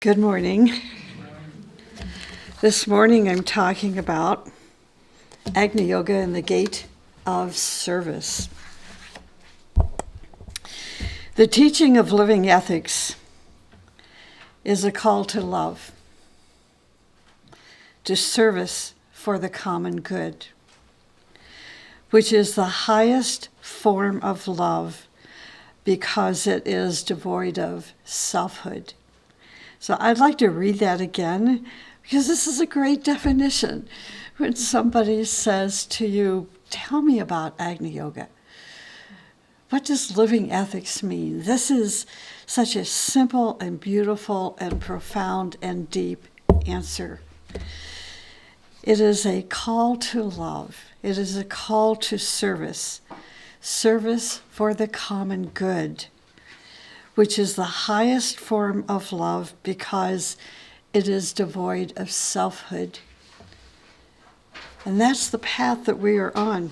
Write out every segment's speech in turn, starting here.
Good morning. This morning I'm talking about Agni Yoga and the Gate of Service. The teaching of living ethics is a call to love, to service for the common good, which is the highest form of love because it is devoid of selfhood. So I'd like to read that again because this is a great definition. When somebody says to you, tell me about Agni Yoga, what does living ethics mean? This is such a simple and beautiful and profound and deep answer. It is a call to love. It is a call to service, service for the common good, which is the highest form of love because it is devoid of selfhood. And that's the path that we are on.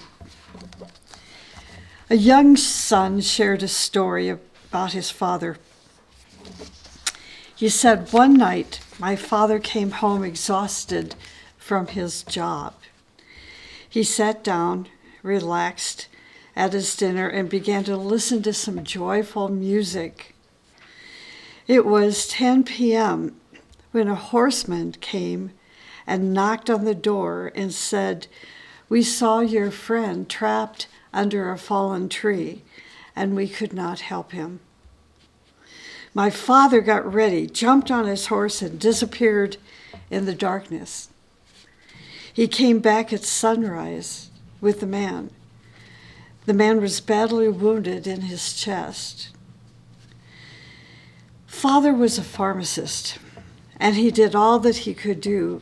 A young son shared a story about his father. He said, one night, my father came home exhausted from his job. He sat down, relaxed at his dinner, and began to listen to some joyful music. It was 10 p.m. when a horseman came and knocked on the door and said, "We saw your friend trapped under a fallen tree, and we could not help him." My father got ready, jumped on his horse, and disappeared in the darkness. He came back at sunrise with the man. The man was badly wounded in his chest. Father was a pharmacist, and he did all that he could do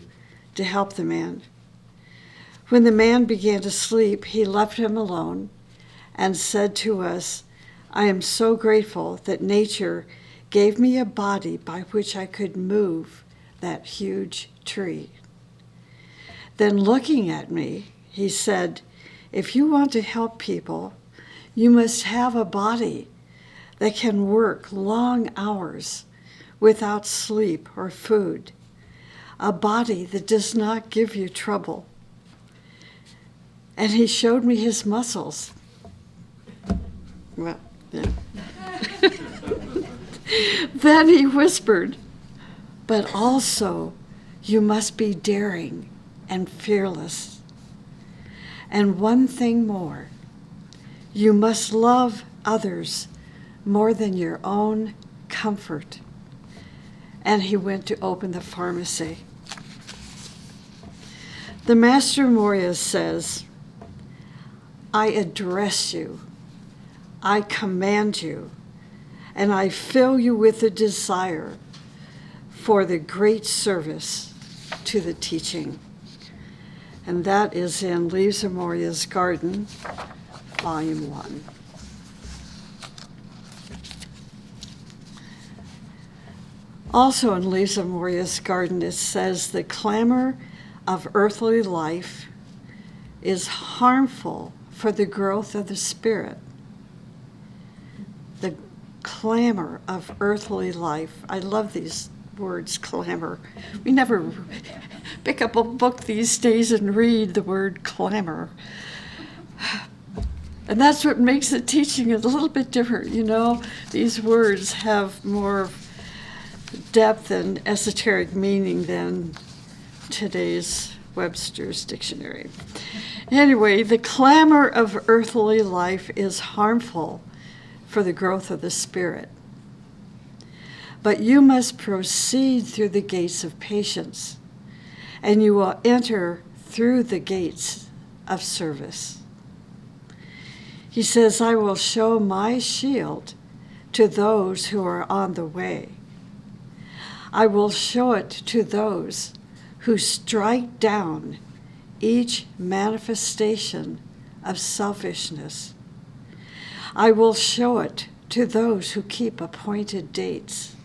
to help the man. When the man began to sleep, he left him alone and said to us, "I am so grateful that nature gave me a body by which I could move that huge tree." Then looking at me, he said, "If you want to help people, you must have a body that can work long hours without sleep or food, a body that does not give you trouble." And he showed me his muscles. Well, yeah. Then he whispered, "But also you must be daring and fearless. And one thing more, you must love others more than your own comfort." And he went to open the pharmacy. The Master Moria says, "I address you, I command you, and I fill you with a desire for the great service to the teaching." And that is in Leaves of Moria's Garden, Volume 1. Also in Leaves of Moria's Garden, it says, "The clamor of earthly life is harmful for the growth of the spirit." The clamor of earthly life. I love these words, clamor. We never pick up a book these days and read the word clamor. And that's what makes the teaching a little bit different. You know, these words have more depth and esoteric meaning than today's Webster's dictionary. Anyway, the clamor of earthly life is harmful for the growth of the spirit. But you must proceed through the gates of patience, and you will enter through the gates of service. He says, "I will show my shield to those who are on the way. I will show it to those who strike down each manifestation of selfishness. I will show it to those who keep appointed dates.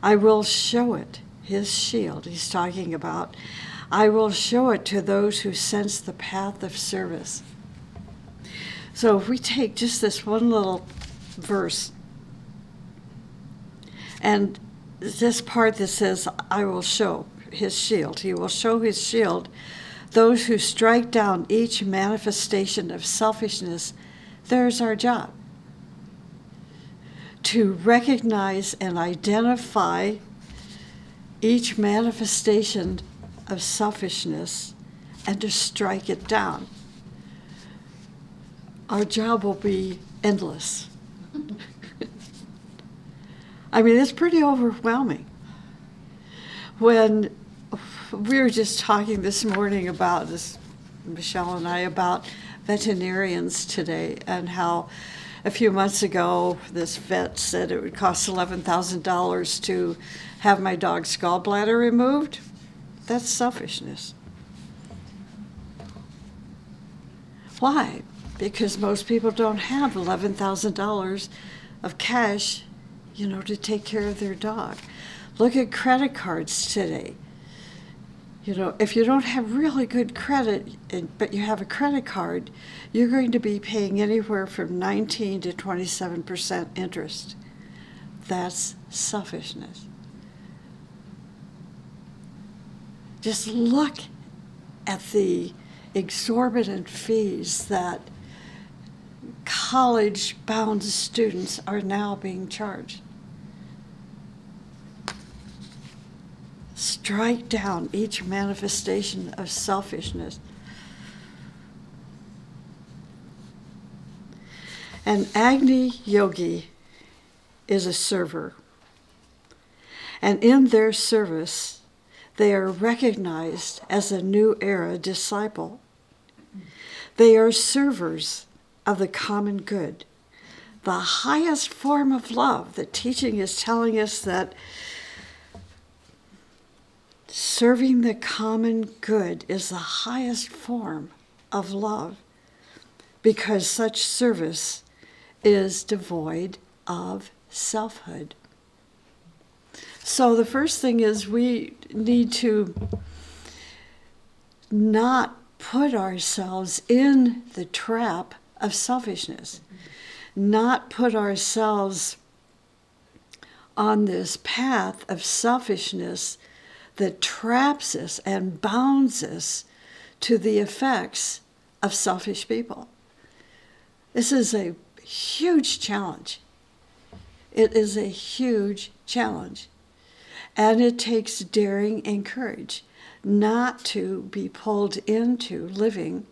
I will show it," his shield he's talking about, "I will show it to those who sense the path of service." So if we take just this one little verse and this part that says, I will show his shield. He will show his shield. Those who strike down each manifestation of selfishness, there's our job. To recognize and identify each manifestation of selfishness and to strike it down. Our job will be endless. I mean, it's pretty overwhelming. When we were just talking this morning about this, Michelle and I, about veterinarians today, and how a few months ago this vet said it would cost $11,000 to have my dog's gallbladder removed. That's selfishness. Why? Because most people don't have $11,000 of cash, to take care of their dog. Look at credit cards today. If you don't have really good credit, but you have a credit card, you're going to be paying anywhere from 19 to 27% interest. That's selfishness. Just look at the exorbitant fees that college-bound students are now being charged. Strike down each manifestation of selfishness. An Agni yogi is a server, and in their service, they are recognized as a new era disciple. They are servers of the common good, the highest form of love. The teaching is telling us that serving the common good is the highest form of love, because such service is devoid of selfhood. So the first thing is we need to not put ourselves in the trap of selfishness, not put ourselves on this path of selfishness that traps us and bounds us to the effects of selfish people. This is a huge challenge. It is a huge challenge. And it takes daring and courage not to be pulled into living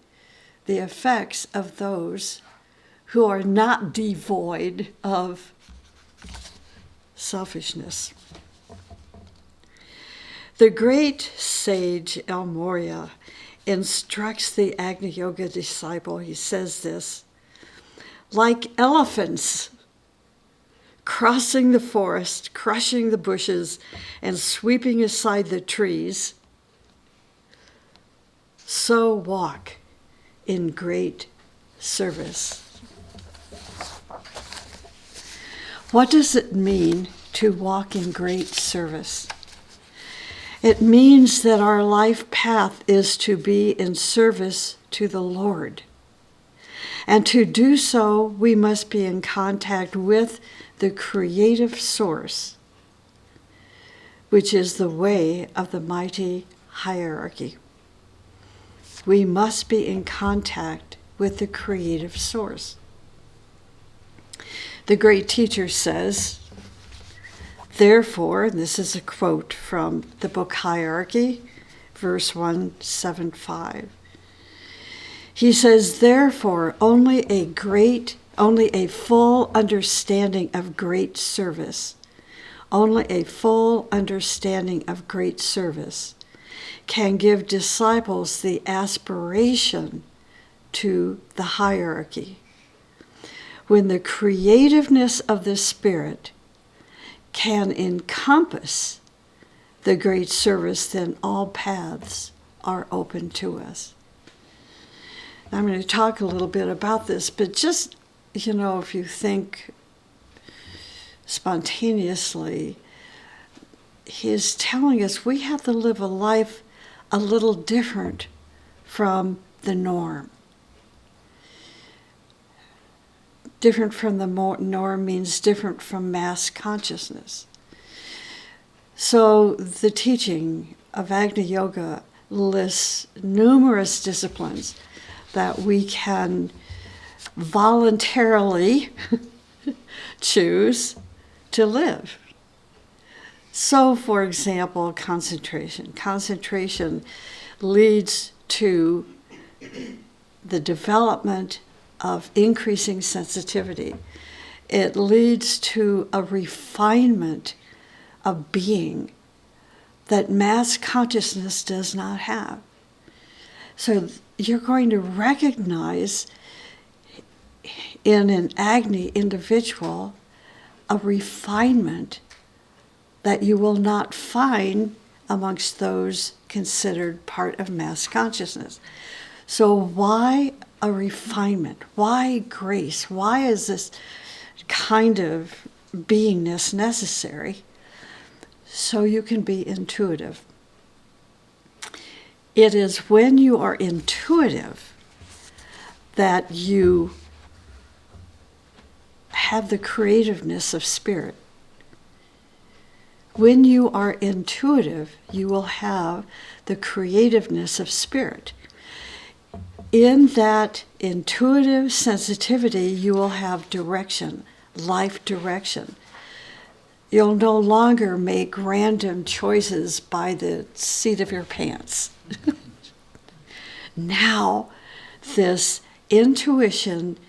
the effects of those who are not devoid of selfishness. The great sage El Morya instructs the Agni Yoga disciple. He says this: like elephants crossing the forest, crushing the bushes, and sweeping aside the trees, so walk in great service. What does it mean to walk in great service? It means that our life path is to be in service to the Lord. And to do so, we must be in contact with the creative source, which is the way of the mighty hierarchy. We must be in contact with the creative source. The great teacher says, therefore, and this is a quote from the book Hierarchy, verse 175. He says, therefore, only a full understanding of great service, only a full understanding of great service can give disciples the aspiration to the hierarchy. When the creativeness of the Spirit can encompass the great service, then all paths are open to us. I'm going to talk a little bit about this, but just, if you think spontaneously, he's telling us we have to live a life a little different from the norm. Different from the norm means different from mass consciousness. So the teaching of Agni Yoga lists numerous disciplines that we can voluntarily choose to live. So, for example, concentration. Concentration leads to the development of increasing sensitivity. It leads to a refinement of being that mass consciousness does not have. So you're going to recognize in an Agni individual a refinement that you will not find amongst those considered part of mass consciousness. So why a refinement? Why grace? Why is this kind of beingness necessary? So you can be intuitive. It is when you are intuitive that you have the creativeness of spirit. When you are intuitive, you will have the creativeness of spirit. In that intuitive sensitivity, you will have direction, life direction. You'll no longer make random choices by the seat of your pants. Now, this intuition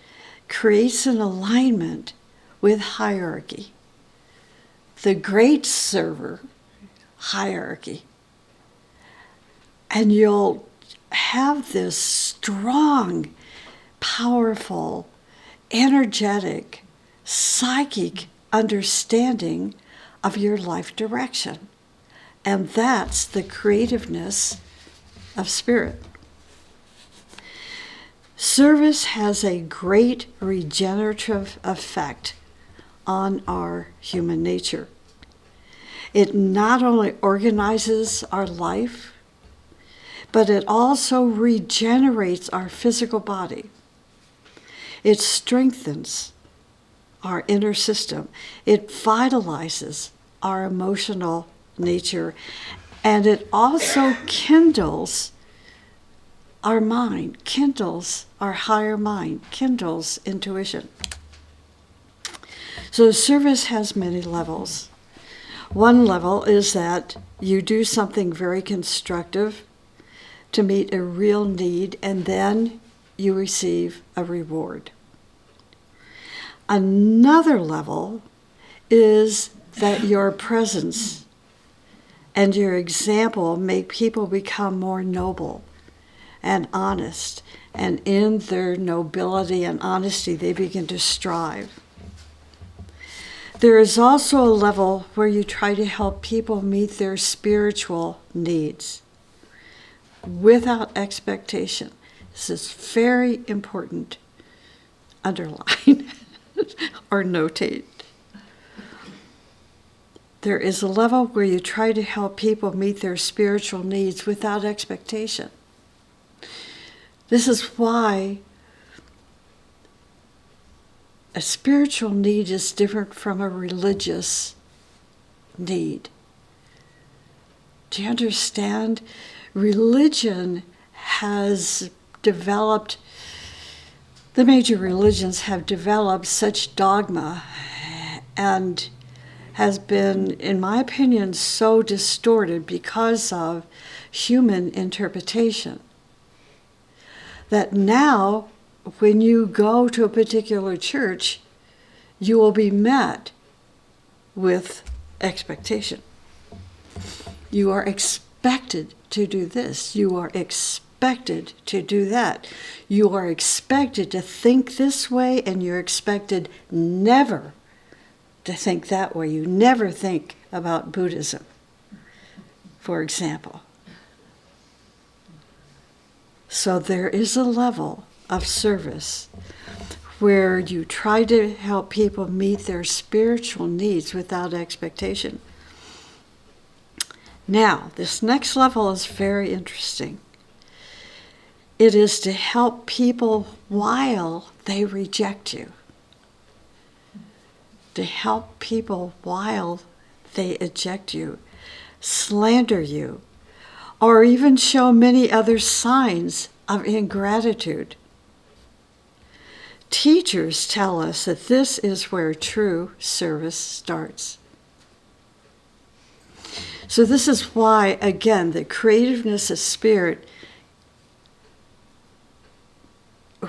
creates an alignment with hierarchy. The great server hierarchy. And you'll have this strong, powerful, energetic, psychic understanding of your life direction. And that's the creativeness of spirit. Service has a great regenerative effect on our human nature. It not only organizes our life, but it also regenerates our physical body. It strengthens our inner system. It vitalizes our emotional nature, and it also kindles our mind, kindles our higher mind, kindles intuition. So service has many levels. One level is that you do something very constructive to meet a real need, and then you receive a reward. Another level is that your presence and your example make people become more noble and honest, and in their nobility and honesty, they begin to strive. There is also a level where you try to help people meet their spiritual needs without expectation. This is very important. Underline or notate. There is a level where you try to help people meet their spiritual needs without expectation. This is why a spiritual need is different from a religious need. Do you understand? Religion has developed, the major religions have developed such dogma and has been, in my opinion, so distorted because of human interpretation that now when you go to a particular church, you will be met with expectation. You are expected to do this. You are expected to do that. You are expected to think this way, and you're expected never to think that way. You never think about Buddhism, for example. So there is a level of service where you try to help people meet their spiritual needs without expectation. Now, this next level is very interesting. It is to help people while they reject you. To help people while they eject you. slander you, or even show many other signs of ingratitude. Teachers tell us that this is where true service starts. So this is why, again, the creativeness of spirit,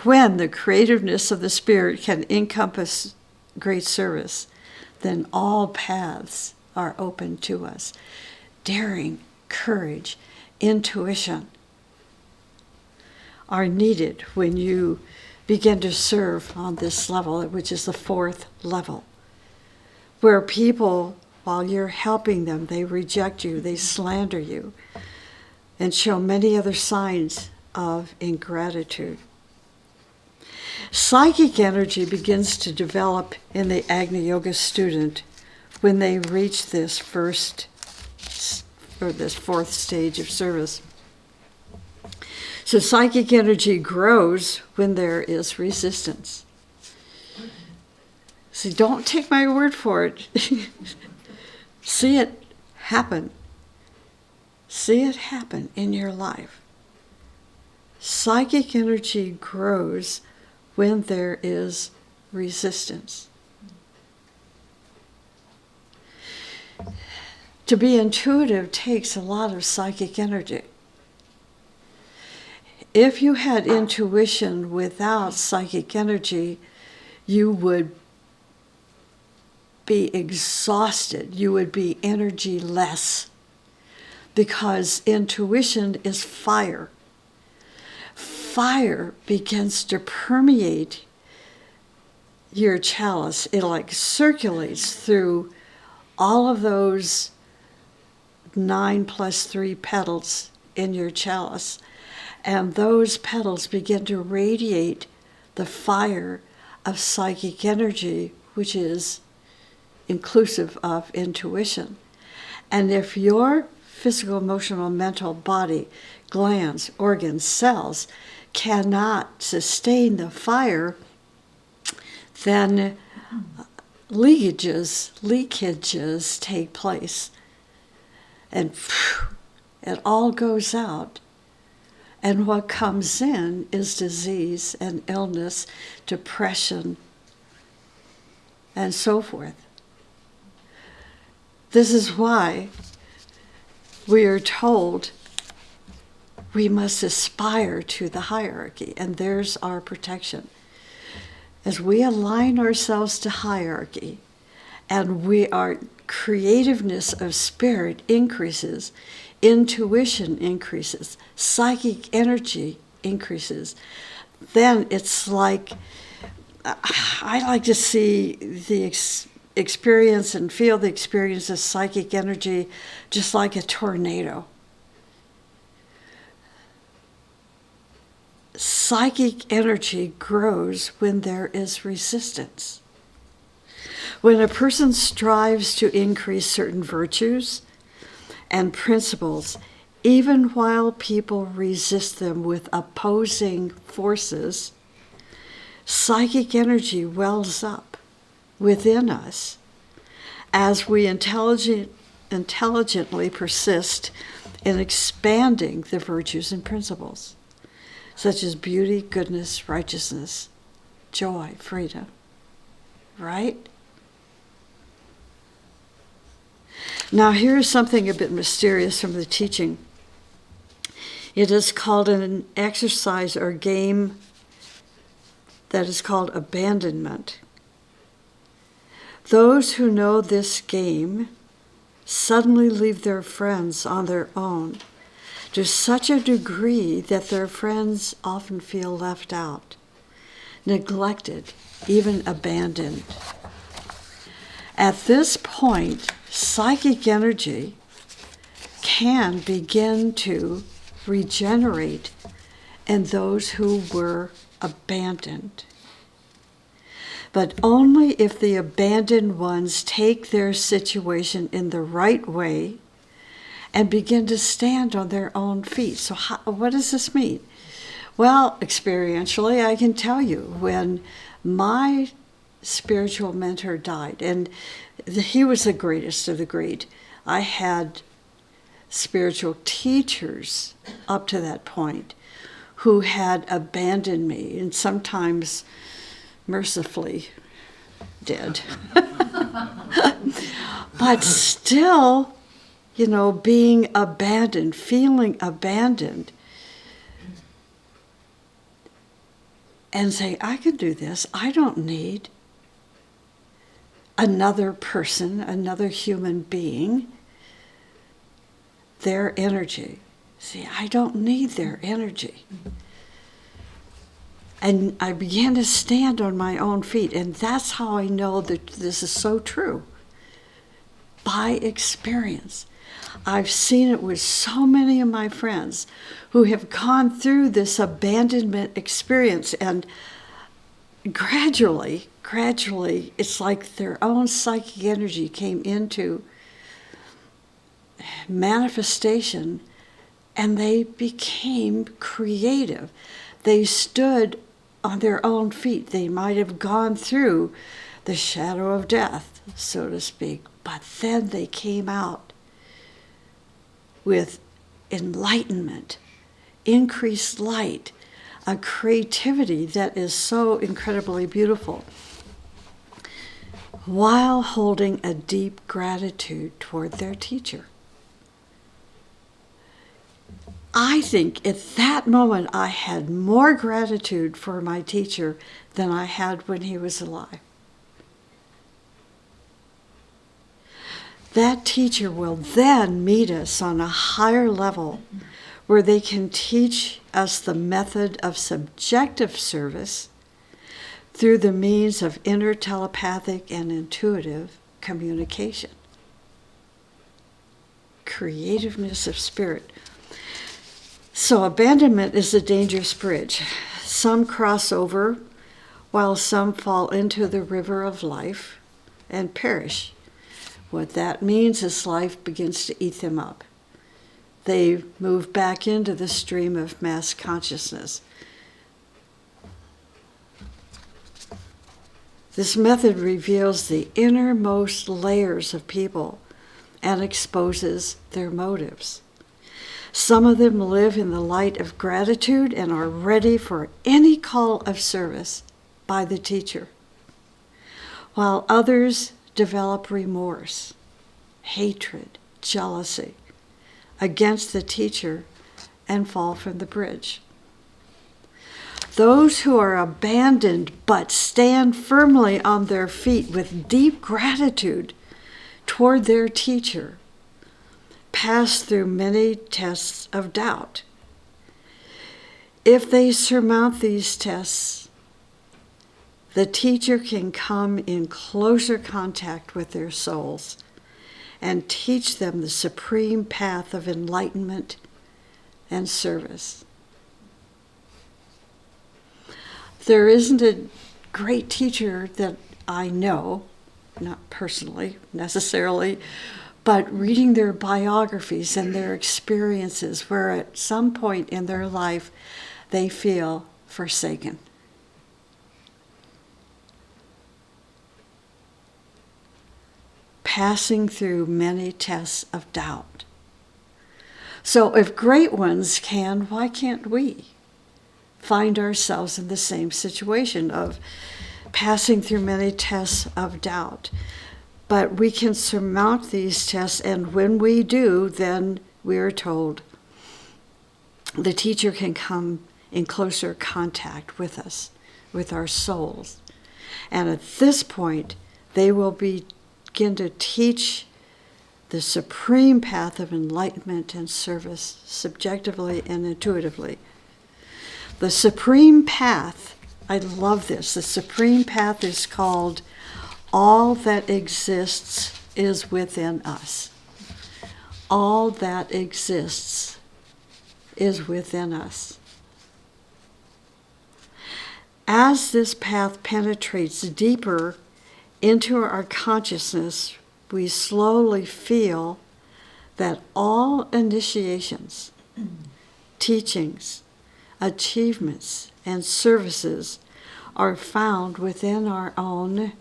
when the creativeness of the spirit can encompass great service, then all paths are open to us. Daring, courage, intuition are needed when you begin to serve on this level, which is the fourth level, where people, while you're helping them, they reject you, they slander you, and show many other signs of ingratitude. Psychic energy begins to develop in the Agni Yoga student when they reach this fourth stage of service. So psychic energy grows when there is resistance. See, don't take my word for it. See it happen. See it happen in your life. Psychic energy grows when there is resistance. To be intuitive takes a lot of psychic energy. If you had intuition without psychic energy, you would be exhausted. You would be energy-less, because intuition is fire. Fire begins to permeate your chalice. It like circulates through all of those 9 + 3 petals in your chalice. And those petals begin to radiate the fire of psychic energy, which is inclusive of intuition. And if your physical, emotional, mental body, glands, organs, cells cannot sustain the fire, then leakages take place. And it all goes out. And what comes in is disease and illness, depression, and so forth. This is why we are told we must aspire to the hierarchy, and there's our protection. As we align ourselves to hierarchy, and our creativeness of spirit increases, intuition increases, psychic energy increases, then it's like, I like to see the experience and feel the experience of psychic energy just like a tornado. Psychic energy grows when there is resistance. When a person strives to increase certain virtues and principles, even while people resist them with opposing forces, psychic energy wells up within us as we intelligently persist in expanding the virtues and principles, such as beauty, goodness, righteousness, joy, freedom. Right? Now, here's something a bit mysterious from the teaching. It is called an exercise or game that is called abandonment. Those who know this game suddenly leave their friends on their own to such a degree that their friends often feel left out, neglected, even abandoned. At this point, psychic energy can begin to regenerate in those who were abandoned. But only if the abandoned ones take their situation in the right way and begin to stand on their own feet. So what does this mean? Well, experientially, I can tell you, when my spiritual mentor died, and he was the greatest of the great. I had spiritual teachers up to that point who had abandoned me, and sometimes mercifully did. But still, being abandoned, feeling abandoned, and say, I can do this. I don't need another person, another human being, their energy. See, I don't need their energy. And I began to stand on my own feet, and that's how I know that this is so true. By experience. I've seen it with so many of my friends who have gone through this abandonment experience, and gradually, it's like their own psychic energy came into manifestation, and they became creative. They stood on their own feet. They might have gone through the shadow of death, so to speak, but then they came out with enlightenment, increased light, a creativity that is so incredibly beautiful, while holding a deep gratitude toward their teacher. I think at that moment I had more gratitude for my teacher than I had when he was alive. That teacher will then meet us on a higher level where they can teach us the method of subjective service through the means of intertelepathic and intuitive communication. Creativeness of spirit. So abandonment is a dangerous bridge. Some cross over, while some fall into the river of life and perish. What that means is life begins to eat them up. They move back into the stream of mass consciousness. This method reveals the innermost layers of people and exposes their motives. Some of them live in the light of gratitude and are ready for any call of service by the teacher, while others develop remorse, hatred, jealousy against the teacher and fall from the bridge. Those who are abandoned but stand firmly on their feet with deep gratitude toward their teacher pass through many tests of doubt. If they surmount these tests, the teacher can come in closer contact with their souls and teach them the supreme path of enlightenment and service. There isn't a great teacher that I know, not personally necessarily, but reading their biographies and their experiences where at some point in their life they feel forsaken. Passing through many tests of doubt. So if great ones can, why can't we find ourselves in the same situation of passing through many tests of doubt? But we can surmount these tests, and when we do, then we are told the teacher can come in closer contact with us, with our souls. And at this point, they will begin to teach the supreme path of enlightenment and service subjectively and intuitively. The supreme path, I love this, the supreme path is called all that exists is within us. All that exists is within us. As this path penetrates deeper into our consciousness, we slowly feel that all initiations, teachings, achievements, and services are found within our own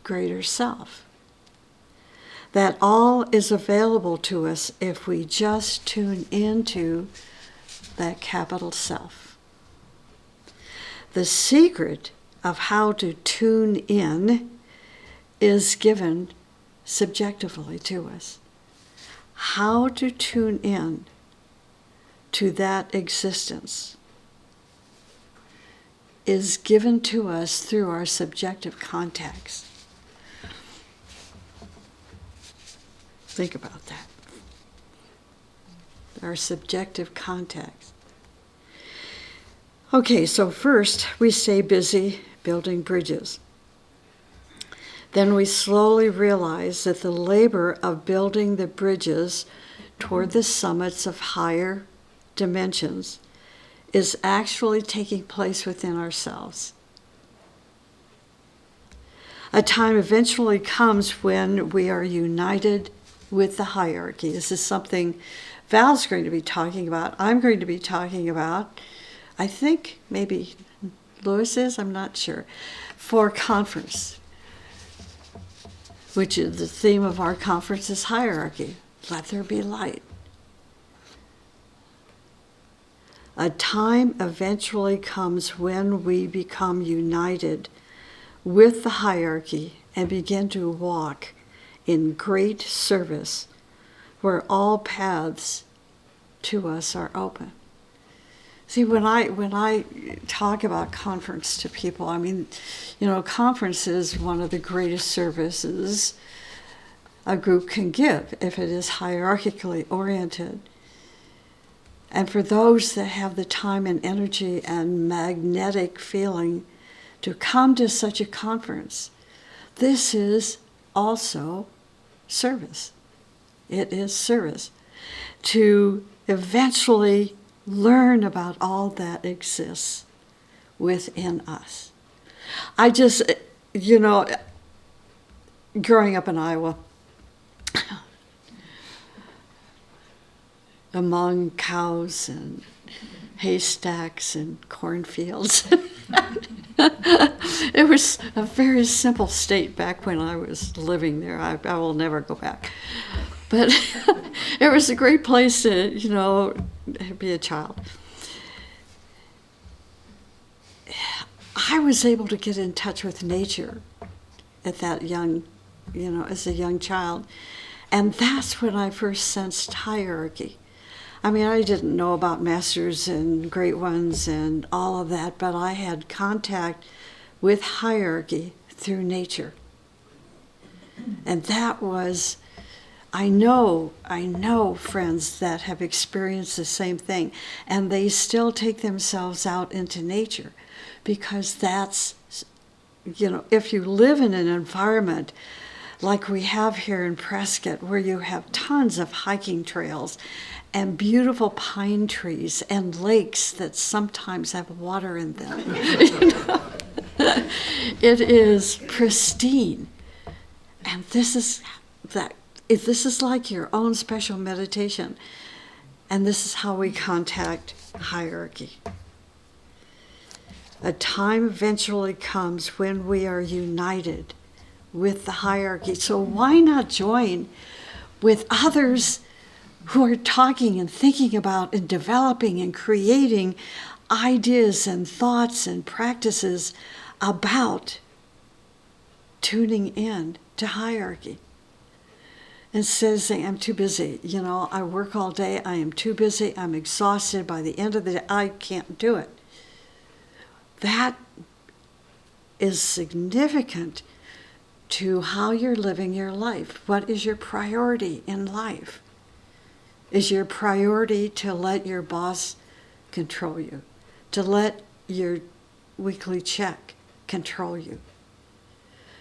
greater self. that all is available to us if we just tune into that capital self. The secret of how to tune in is given subjectively to us. How to tune in to that existence is given to us through our subjective contacts. Think about that. Our subjective contacts. Okay, so first we stay busy building bridges. Then we slowly realize that the labor of building the bridges toward the summits of higher dimensions is actually taking place within ourselves. A time eventually comes when we are united with the hierarchy. This is something Val's going to be talking about. I'm going to be talking about, I think maybe Lois is, I'm not sure, for conference, which is the theme of our conference is hierarchy. Let there be light. A time eventually comes when we become united with the hierarchy and begin to walk in great service where all paths to us are open. See, when I talk about conference to people, I mean, conference is one of the greatest services a group can give if it is hierarchically oriented. And for those that have the time and energy and magnetic feeling to come to such a conference, this is also service. It is service to eventually learn about all that exists within us. I just, growing up in Iowa, among cows and haystacks and cornfields. It was a very simple state back when I was living there. I will never go back. But it was a great place to, be a child. I was able to get in touch with nature at that young, as a young child. And that's when I first sensed hierarchy. I mean, I didn't know about masters and great ones and all of that, but I had contact with hierarchy through nature. And that was, I know friends that have experienced the same thing, and they still take themselves out into nature because that's, if you live in an environment like we have here in Prescott, where you have tons of hiking trails and beautiful pine trees and lakes that sometimes have water in them. It is pristine. And this is like your own special meditation. And this is how we contact hierarchy. A time eventually comes when we are united with the hierarchy. So why not join with others who are talking and thinking about and developing and creating ideas and thoughts and practices about tuning in to hierarchy? Instead of saying, I'm too busy, I work all day, I am too busy, I'm exhausted, by the end of the day, I can't do it. That is significant to how you're living your life. What is your priority in life? Is your priority to let your boss control you? To let your weekly check control you?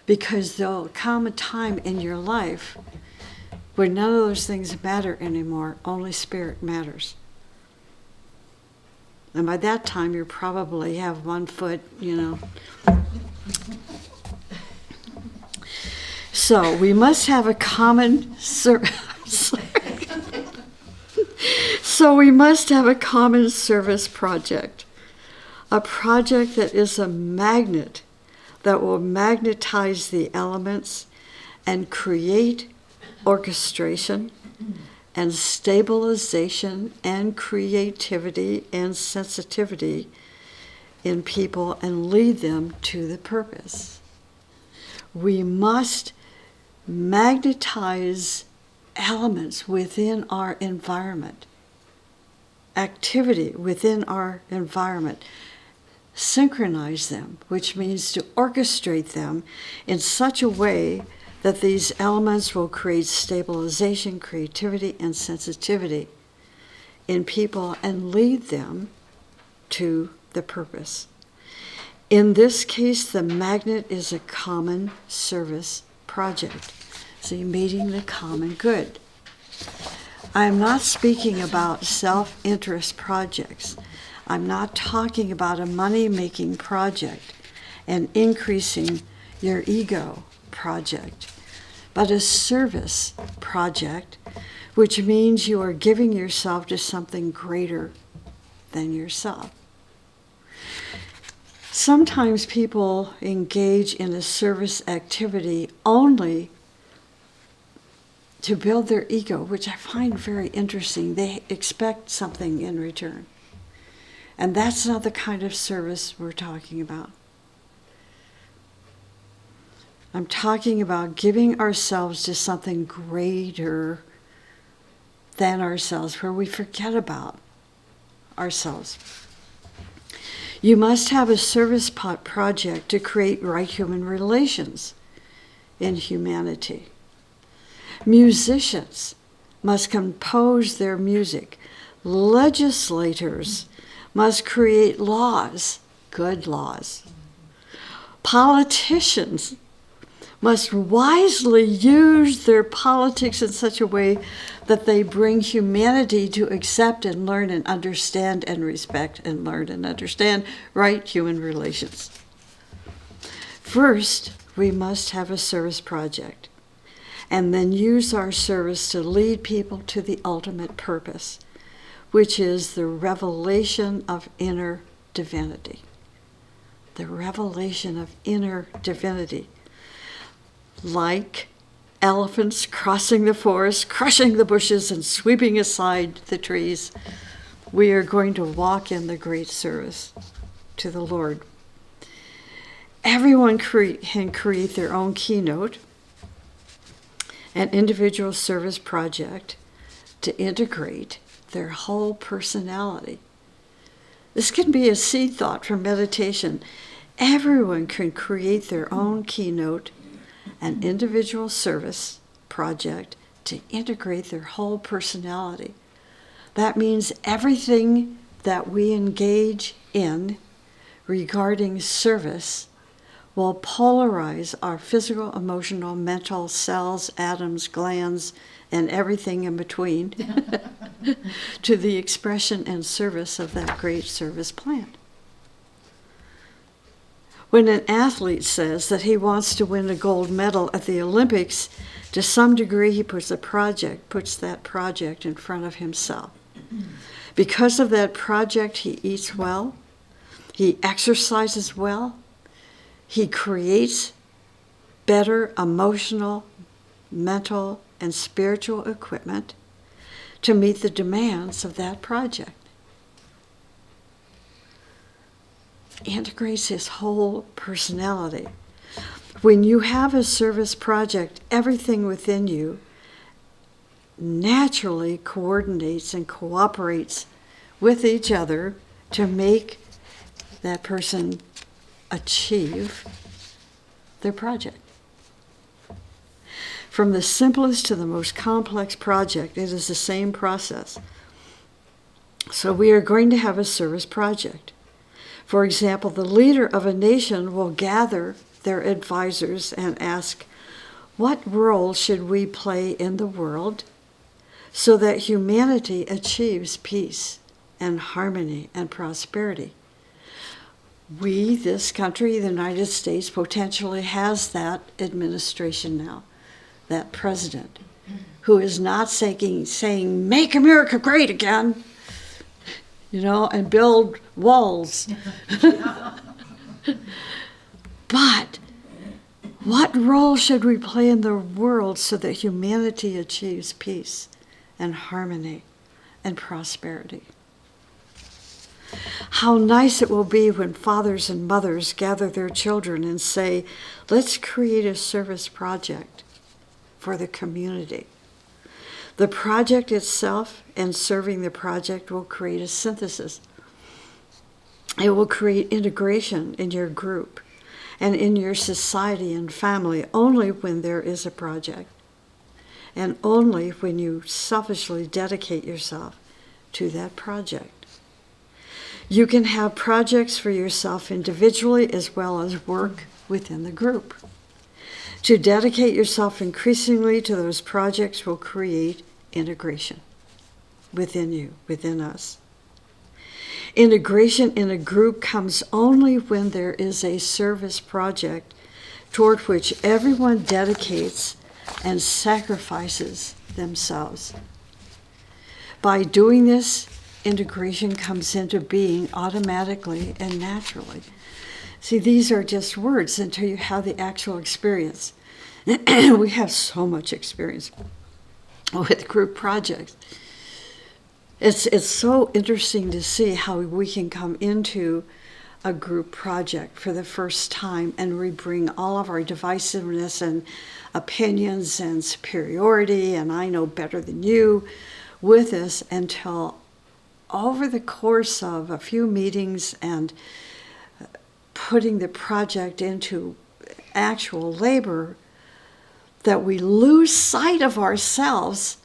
Because there'll come a time in your life where none of those things matter anymore. Only spirit matters. And by that time, you probably have one foot, So we must have a common service. So we must have a common service project. A project that is a magnet that will magnetize the elements and create orchestration and stabilization and creativity and sensitivity in people and lead them to the purpose. We must magnetize elements within our environment, activity within our environment, synchronize them, which means to orchestrate them in such a way that these elements will create stabilization, creativity, and sensitivity in people and lead them to the purpose. In this case, the magnet is a common service project. See, meeting the common good. I'm not speaking about self-interest projects. I'm not talking about a money-making project and increasing your ego project, but a service project, which means you are giving yourself to something greater than yourself. Sometimes people engage in a service activity only to build their ego, which I find very interesting. They expect something in return. And that's not the kind of service we're talking about. I'm talking about giving ourselves to something greater than ourselves, where we forget about ourselves. You must have a service project to create right human relations in humanity. Musicians must compose their music. Legislators must create laws, good laws. Politicians must wisely use their politics in such a way that they bring humanity to accept and learn and understand and respect and learn and understand right human relations. First, we must have a service project, and then use our service to lead people to the ultimate purpose, which is the revelation of inner divinity. The revelation of inner divinity. Like elephants crossing the forest, crushing the bushes, and sweeping aside the trees, we are going to walk in the great service to the Lord. Everyone can create their own keynote, an individual service project to integrate their whole personality. This can be a seed thought for meditation. Everyone can create their own keynote, an individual service project to integrate their whole personality. That means everything that we engage in regarding service will polarize our physical, emotional, mental cells, atoms, glands, and everything in between to the expression and service of that great service plan. When an athlete says that he wants to win a gold medal at the Olympics, to some degree he puts that project in front of himself. Because of that project, he eats well, he exercises well, he creates better emotional, mental, and spiritual equipment to meet the demands of that project. Integrates his whole personality. When you have a service project, everything within you naturally coordinates and cooperates with each other to make that person achieve their project. From the simplest to the most complex project, it is the same process. So we are going to have a service project. For example, the leader of a nation will gather their advisors and ask, what role should we play in the world so that humanity achieves peace and harmony and prosperity? We, this country, the United States, potentially has that administration now, that president, who is not saying, make America great again, and build walls. But What role should we play in the world so that humanity achieves peace and harmony and prosperity? How nice it will be when fathers and mothers gather their children and say, let's create a service project for the community. The project itself and serving the project will create a synthesis. It will create integration in your group and in your society and family only when there is a project, and only when you selfishly dedicate yourself to that project. You can have projects for yourself individually as well as work within the group. To dedicate yourself increasingly to those projects will create integration within you, within us. Integration in a group comes only when there is a service project toward which everyone dedicates and sacrifices themselves. By doing this, integration comes into being automatically and naturally. See, these are just words until you have the actual experience. We have so much experience with group projects. It's so interesting to see how we can come into a group project for the first time and we bring all of our divisiveness and opinions and superiority and I know better than you with us until over the course of a few meetings and putting the project into actual labor that we lose sight of ourselves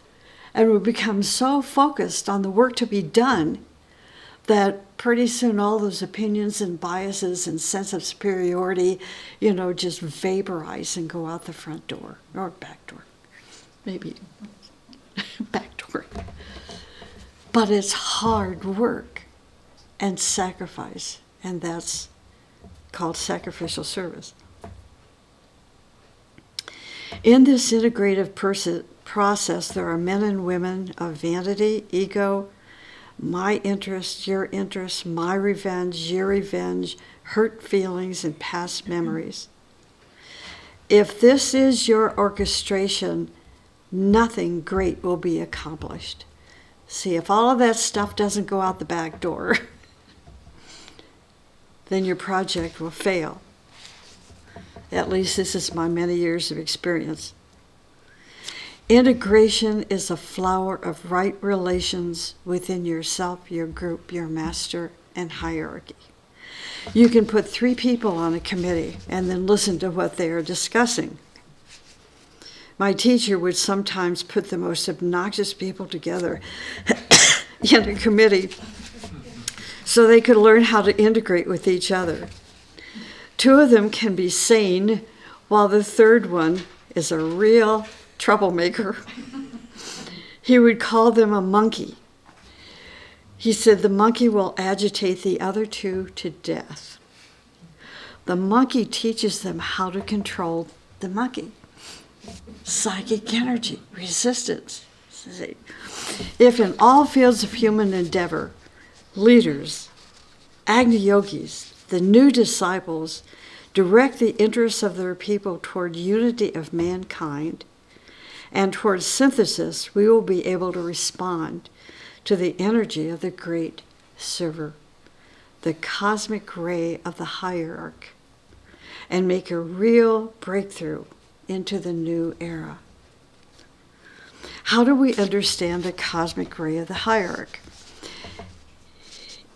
and we become so focused on the work to be done that pretty soon all those opinions and biases and sense of superiority, just vaporize and go out the front door or back door. Maybe back door. But it's hard work and sacrifice, and that's called sacrificial service. In this integrative process, there are men and women of vanity, ego, my interest, your interest, my revenge, your revenge, hurt feelings, and past memories. If this is your orchestration, nothing great will be accomplished. See, if all of that stuff doesn't go out the back door, then your project will fail. At least this is my many years of experience. Integration is a flower of right relations within yourself, your group, your master, and hierarchy. You can put 3 people on a committee and then listen to what they are discussing. My teacher would sometimes put the most obnoxious people together in a committee so they could learn how to integrate with each other. 2 of them can be sane, while the third one is a real troublemaker. He would call them a monkey. He said the monkey will agitate the other 2 to death. The monkey teaches them how to control the monkey. Psychic energy, resistance. If in all fields of human endeavor, leaders, Agni yogis, the new disciples, direct the interests of their people toward unity of mankind and toward synthesis, we will be able to respond to the energy of the great server, the cosmic ray of the hierarch, and make a real breakthrough into the new era. How do we understand the cosmic ray of the hierarch?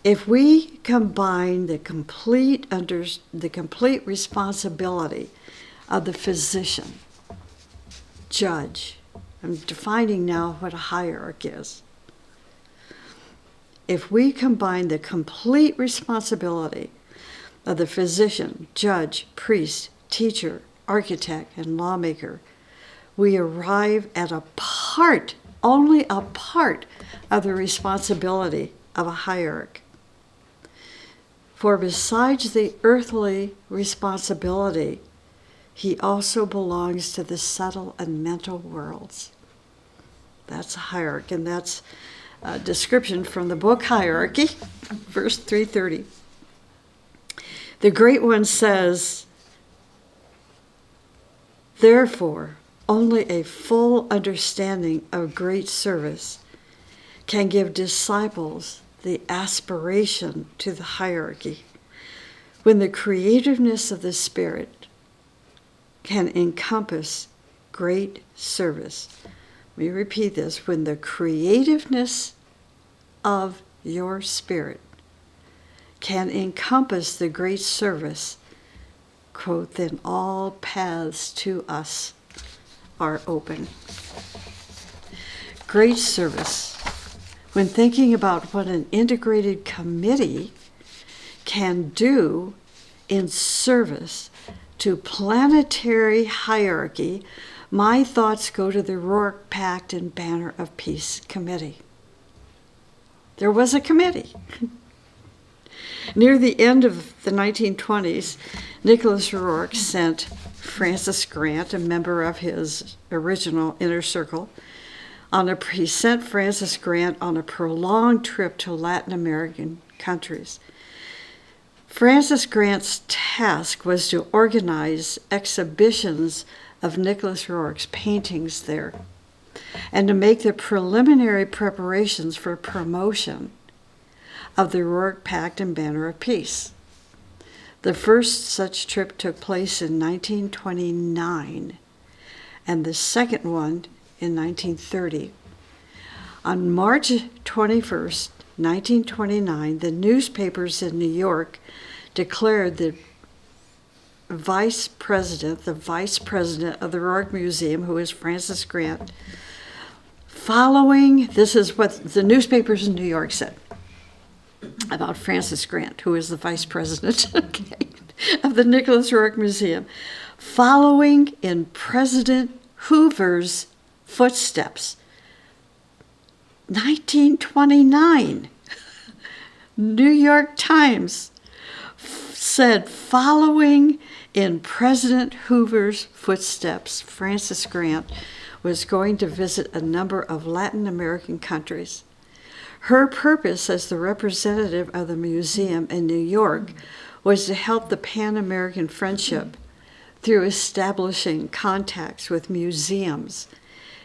If we combine the complete responsibility of the physician, judge, I'm defining now what a hierarch is. If we combine the complete responsibility of the physician, judge, priest, teacher, architect, and lawmaker, we arrive at only a part of the responsibility of a hierarch. For besides the earthly responsibility, he also belongs to the subtle and mental worlds. That's a hierarch, and that's a description from the book Hierarchy, verse 330. The Great One says, Therefore, only a full understanding of great service can give disciples the aspiration to the hierarchy, when the creativeness of the Spirit can encompass great service. Let me repeat this. When the creativeness of your spirit can encompass the great service, quote, then all paths to us are open. Great service. When thinking about what an integrated committee can do in service to planetary hierarchy, my thoughts go to the Rourke Pact and Banner of Peace Committee. There was a committee. Near the end of the 1920s, Nicholas Rourke sent Francis Grant, a member of his original inner circle, he sent Francis Grant on a prolonged trip to Latin American countries. Francis Grant's task was to organize exhibitions of Nicholas Rourke's paintings there and to make the preliminary preparations for promotion of the Rourke Pact and Banner of Peace. The first such trip took place in 1929 and the second one in 1930. On March 21st, 1929, the newspapers in New York declared the vice president of the Rourke Museum, who is Francis Grant, this is what the newspapers in New York said about Francis Grant, who is the vice president of the Nicholas Rourke Museum, following in President Hoover's footsteps. 1929, New York Times said, following in President Hoover's footsteps, Francis Grant was going to visit a number of Latin American countries. Her purpose as the representative of the museum in New York was to help the Pan-American friendship through establishing contacts with museums,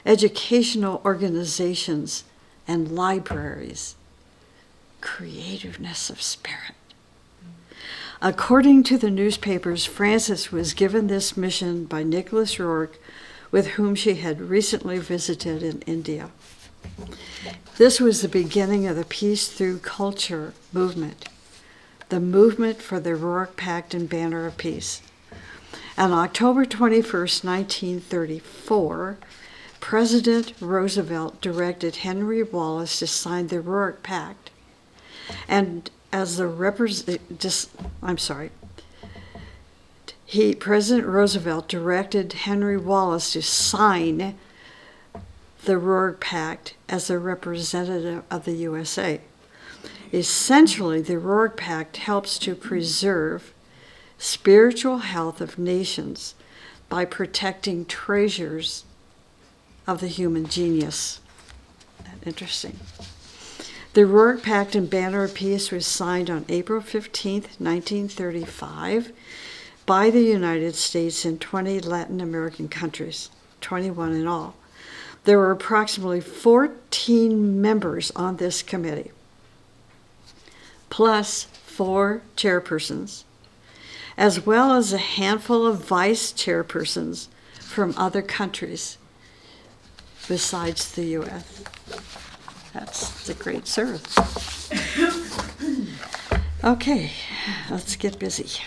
educational organizations, and libraries. Creativeness of spirit. According to the newspapers, Frances was given this mission by Nicholas Rourke, with whom she had recently visited in India. This was the beginning of the Peace Through Culture movement, the movement for the Rourke Pact and Banner of Peace. On October 21st, 1934, President Roosevelt directed Henry Wallace to sign the Rourke Pact, and as the President Roosevelt directed Henry Wallace to sign the Rourke Pact as a representative of the USA. Essentially, the Rourke Pact helps to preserve spiritual health of nations by protecting treasures of the human genius. Interesting. The Rourke Pact and Banner of Peace was signed on April 15th, 1935 by the United States and 20 Latin American countries, 21 in all. There were approximately 14 members on this committee, plus 4 chairpersons, as well as a handful of vice chairpersons from other countries besides the U.S. That's a great service. Okay, let's get busy.